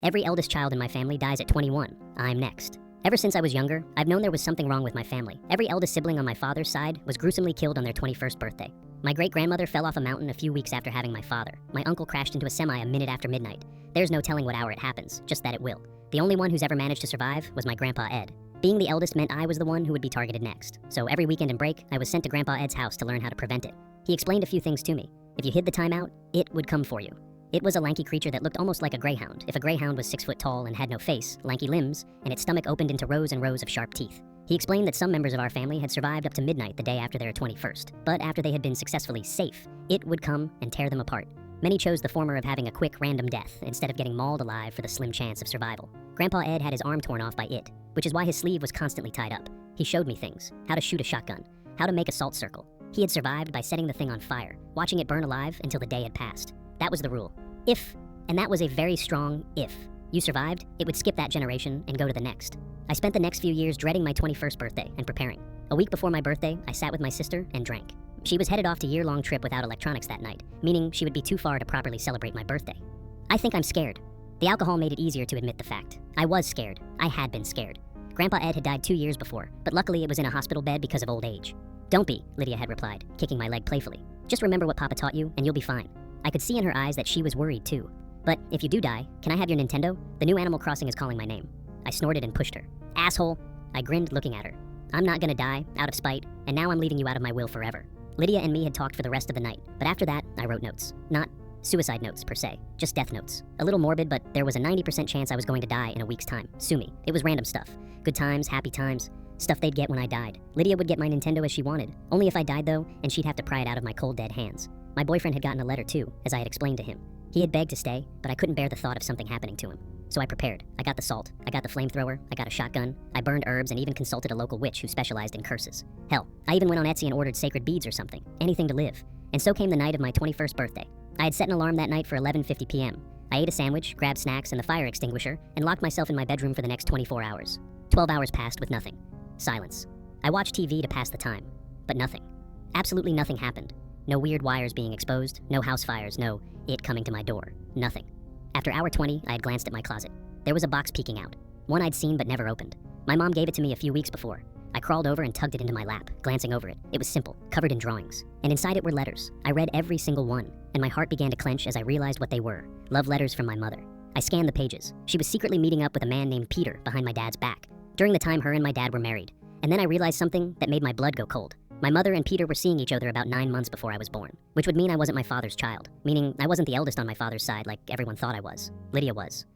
Every eldest child in my family dies at 21. I'm next. Ever since I was younger, I've known there was something wrong with my family. Every eldest sibling on my father's side was gruesomely killed on their 21st birthday. My great-grandmother fell off a mountain a few weeks after having my father. My uncle crashed into a semi a minute after midnight. There's no telling what hour it happens, just that it will. The only one who's ever managed to survive was my Grandpa Ed. Being the eldest meant I was the one who would be targeted next. So every weekend and break, I was sent to Grandpa Ed's house to learn how to prevent it. He explained a few things to me. If you hid the time out, it would come for you. It was a lanky creature that looked almost like a greyhound. If a greyhound was 6 foot tall and had no face, lanky limbs, and its stomach opened into rows and rows of sharp teeth. He explained that some members of our family had survived up to midnight the day after their 21st, but after they had been successfully safe, it would come and tear them apart. Many chose the former of having a quick, random death instead of getting mauled alive for the slim chance of survival. Grandpa Ed had his arm torn off by it, which is why his sleeve was constantly tied up. He showed me things: how to shoot a shotgun, how to make a salt circle. He had survived by setting the thing on fire, watching it burn alive until the day had passed. That was the rule. And that was a very strong if. You survived, it would skip that generation and go to the next. I spent the next few years dreading my 21st birthday and preparing. A week before my birthday, I sat with my sister and drank. She was headed off to a year-long trip without electronics that night, meaning she would be too far to properly celebrate my birthday. I think I'm scared. The alcohol made it easier to admit the fact. I was scared. I had been scared. Grandpa Ed had died 2 years before, but luckily it was in a hospital bed because of old age. "Don't be," Lydia had replied, kicking my leg playfully. "Just remember what Papa taught you and you'll be fine." I could see in her eyes that she was worried too. "But if you do die, can I have your Nintendo? The new Animal Crossing is calling my name." I snorted and pushed her. "Asshole." I grinned, looking at her. "I'm not gonna die, out of spite, and now I'm leaving you out of my will forever." Lydia and me had talked for the rest of the night, but after that, I wrote notes. Not suicide notes, per se, just death notes. A little morbid, but there was a 90% chance I was going to die in a week's time. Sue me. It was random stuff. Good times, happy times, stuff they'd get when I died. Lydia would get my Nintendo as she wanted. Only if I died, though, and she'd have to pry it out of my cold, dead hands. My boyfriend had gotten a letter, too, as I had explained to him. He had begged to stay, but I couldn't bear the thought of something happening to him. So I prepared. I got the salt, I got the flamethrower, I got a shotgun, I burned herbs and even consulted a local witch who specialized in curses. Hell, I even went on Etsy and ordered sacred beads or something. Anything to live. And so came the night of my 21st birthday. I had set an alarm that night for 11:50 p.m. I ate a sandwich, grabbed snacks and the fire extinguisher, and locked myself in my bedroom for the next 24 hours. 12 hours passed with nothing. Silence. I watched TV to pass the time. But nothing. Absolutely nothing happened. No weird wires being exposed, no house fires, no it coming to my door. Nothing. After hour 20, I had glanced at my closet. There was a box peeking out. One I'd seen but never opened. My mom gave it to me a few weeks before. I crawled over and tugged it into my lap, glancing over it. It was simple, covered in drawings. And inside it were letters. I read every single one, and my heart began to clench as I realized what they were. Love letters from my mother. I scanned the pages. She was secretly meeting up with a man named Peter behind my dad's back, during the time her and my dad were married. And then I realized something that made my blood go cold. My mother and Peter were seeing each other about 9 months before I was born, which would mean I wasn't my father's child, meaning I wasn't the eldest on my father's side like everyone thought I was. Lydia was.